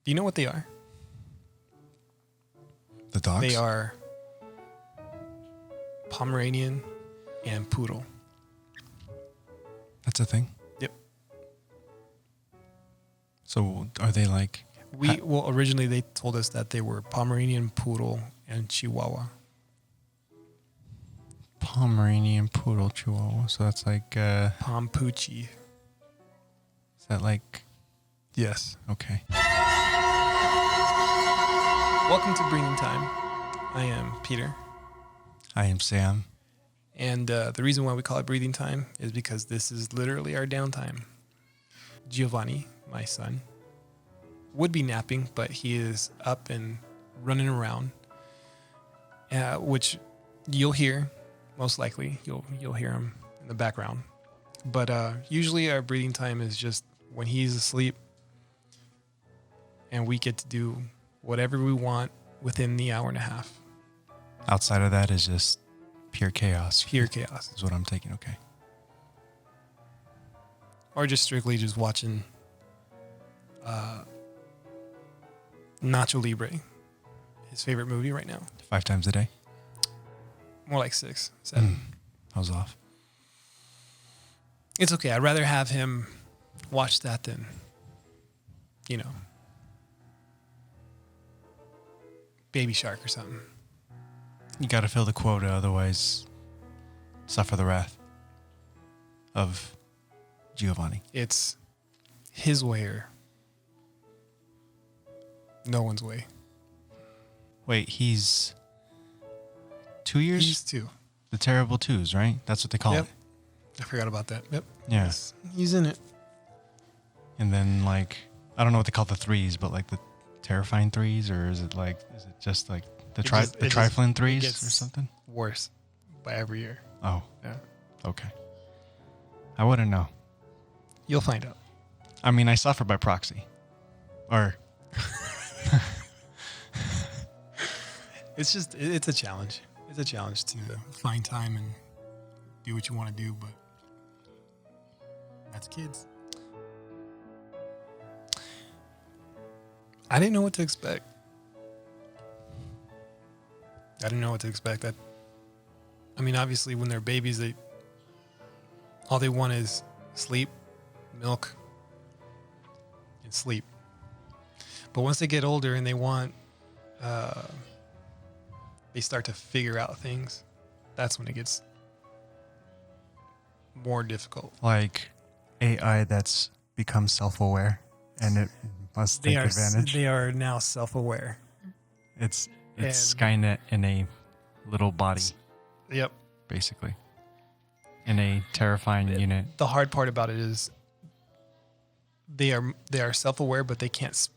Do you know what they are? The dogs? They are Pomeranian and Poodle. That's a thing? Yep. So are they like... Well, originally they told us that they were Pomeranian, Poodle, and Chihuahua. Pomeranian, Poodle, Chihuahua. So that's like... Pompucci. Is that like... Yes. Okay. Welcome to Breathing Time. I am Peter. I am Sam. And the reason why we call it Breathing Time is because this is literally our downtime. Giovanni, my son, would be napping, but he is up and running around, which you'll hear, most likely. You'll hear him in the background. But usually our breathing time is just when he's asleep, and we get to do whatever we want within the hour and a half. Outside of that is just pure chaos. Pure chaos. Is what I'm taking, okay. Or just strictly just watching Nacho Libre, his favorite movie right now. 5 times a day? More like 6, 7. I was off. It's okay. I'd rather have him watch that than, Baby Shark or something. You got to fill the quota, otherwise suffer the wrath of Giovanni. It's his way or no one's way. Wait, he's 2 years? He's 2. The terrible twos, right? That's what they call it. I forgot about that. Yep. Yeah. He's in it. And then like, I don't know what they call the 3s, but like the terrifying 3s, or is it just like the trifling 3s or something? Worse by every year. Oh. Yeah. Okay. I wouldn't know. You'll find out. I mean, I suffer by proxy. Or... It's a challenge. It's a challenge to find time and do what you want to do, but that's kids. I didn't know what to expect. I mean, obviously, when they're babies, all they want is sleep, milk, and sleep. But once they get older and they start to figure out things, that's when it gets more difficult. Like AI that's become self-aware and it must take advantage. They are now self-aware. It's Skynet in a little body. Yep. Basically. In a terrifying unit. The hard part about it is they are self-aware, but they can't,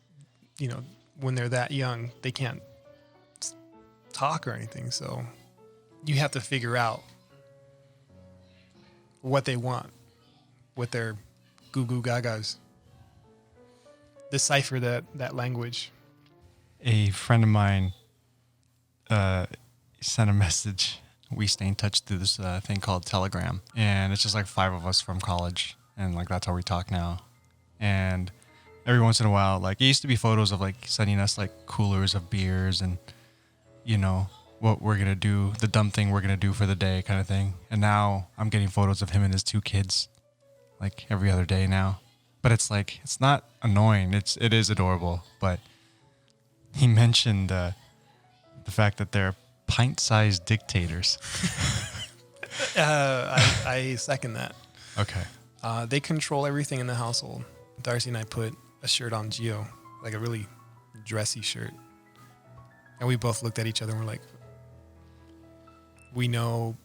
when they're that young, they can't talk or anything. So you have to figure out what they want with their goo goo gagas. Decipher that language. A friend of mine sent a message. We stay in touch through this thing called Telegram, and it's just like 5 of us from college, and like that's how we talk now. And every once in a while, like it used to be photos of like sending us like coolers of beers and what we're gonna do, the dumb thing we're gonna do for the day kind of thing. And now I'm getting photos of him and his 2 kids like every other day now. But it's like, it's not annoying. It is adorable. But he mentioned the fact that they're pint-sized dictators. I second that. Okay. They control everything in the household. Darcy and I put a shirt on Gio, like a really dressy shirt. And we both looked at each other and we're like, we know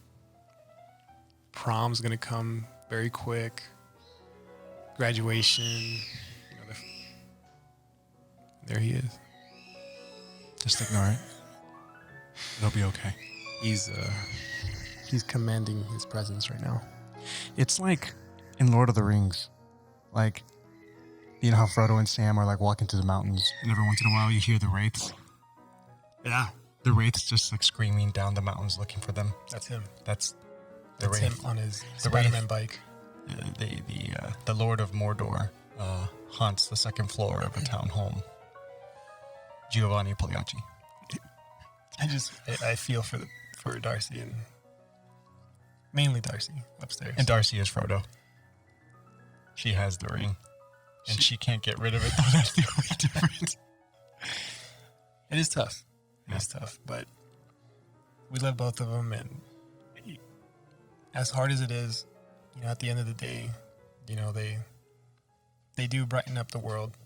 prom's going to come very quick. Graduation. There he is. Just ignore it. It'll be okay. He's commanding his presence right now. It's like in Lord of the Rings. Like, you know how Frodo and Sam are like walking through the mountains, and every once in a while you hear the wraiths? Yeah. The wraiths just like screaming down the mountains looking for them. That's him. That's That's him on his Spider-Man bike. The Lord of Mordor haunts the second floor of a town home. Giovanni Pagliacci. I feel for Darcy and mainly Darcy upstairs. And Darcy is Frodo. She has the ring. And she can't get rid of it. That's the only difference. It is tough. It is tough, but we love both of them, and as hard as it is, at the end of the day, they do brighten up the world.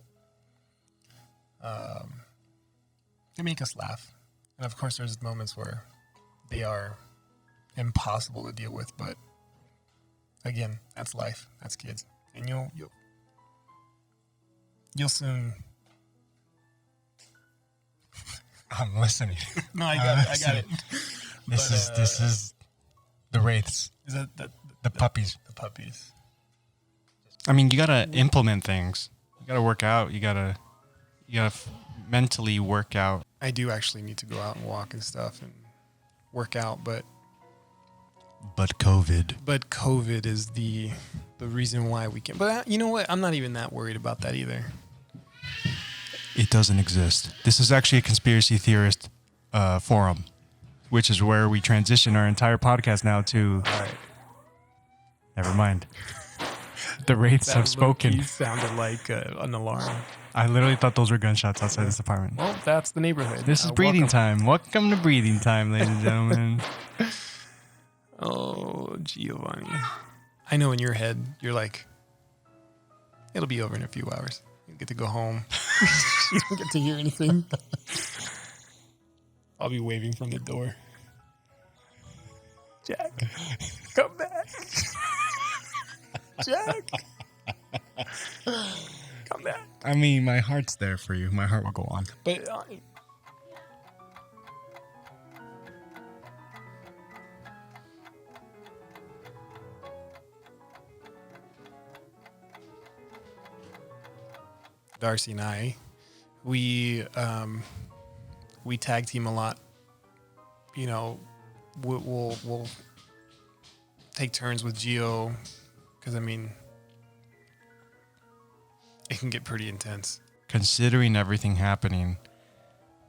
They make us laugh, and of course, there's moments where they are impossible to deal with. But again, that's life. That's kids, and you'll soon. I'm listening. No, I got it. This is the wraiths. Is that the puppies? The puppies. I mean, you gotta implement things. You gotta work out. You gotta mentally work out. I do actually need to go out and walk and stuff and work out, but COVID is the reason why we can't. But you know what? I'm not even that worried about that either. It doesn't exist. This is actually a conspiracy theorist forum, which is where we transition our entire podcast now to. All right. Never mind. The wraiths have spoken. You sounded like an alarm. I literally thought those were gunshots outside this apartment. Well, that's the neighborhood. This is breathing time. Welcome to breathing time, ladies and gentlemen. Oh, Giovanni. I know in your head, you're like, it'll be over in a few hours. You get to go home. You don't get to hear anything. I'll be waving from the door. Jack, come back. Jack, come back. I mean, my heart's there for you. My heart will go on. But Darcy and I, we tag team a lot. We'll take turns with Gio, because I mean, it can get pretty intense. Considering everything happening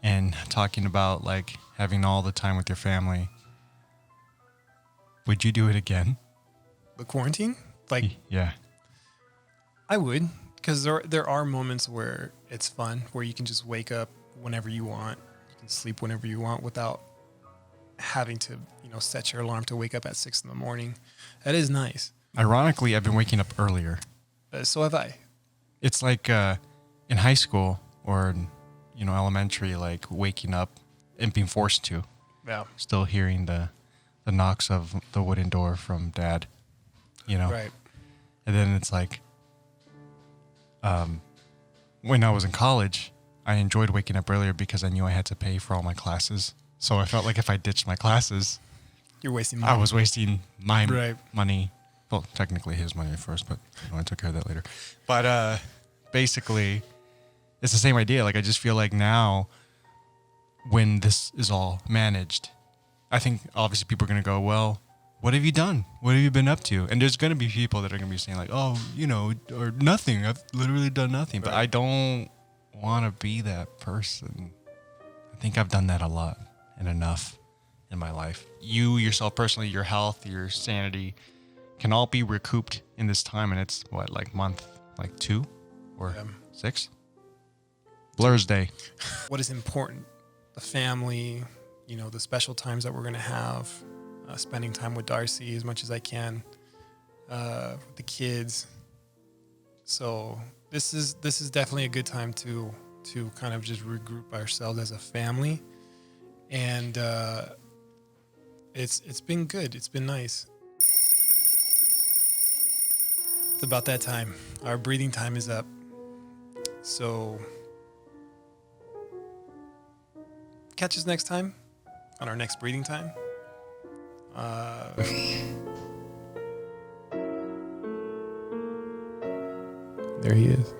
and talking about like having all the time with your family, would you do it again? The quarantine? Yeah. I would, because there are moments where it's fun, where you can just wake up whenever you want, you can sleep whenever you want without having to, set your alarm to wake up at 6 a.m. That is nice. Ironically, I've been waking up earlier. So have I. It's like in high school or elementary, like waking up and being forced to. Yeah. Still hearing the knocks of the wooden door from Dad. Right. And then it's like, when I was in college, I enjoyed waking up earlier because I knew I had to pay for all my classes. So I felt like if I ditched my classes, you're wasting money. I was wasting my Right. money. Well, technically his money at first, but I took care of that later. But basically, it's the same idea. Like, I just feel like now, when this is all managed, I think obviously people are going to go, well, what have you done? What have you been up to? And there's going to be people that are going to be saying like, oh, or nothing. I've literally done nothing. But I don't want to be that person. I think I've done that a lot and enough in my life. You yourself personally, your health, your sanity can all be recouped in this time. And it's what, like month, like 2 or 6? Blur's Day. What is important? The family, the special times that we're going to have. Spending time with Darcy as much as I can, with the kids. So this is definitely a good time to kind of just regroup ourselves as a family, and it's been good. It's been nice. It's about that time. Our breathing time is up. So catch us next time on our next breathing time. There he is.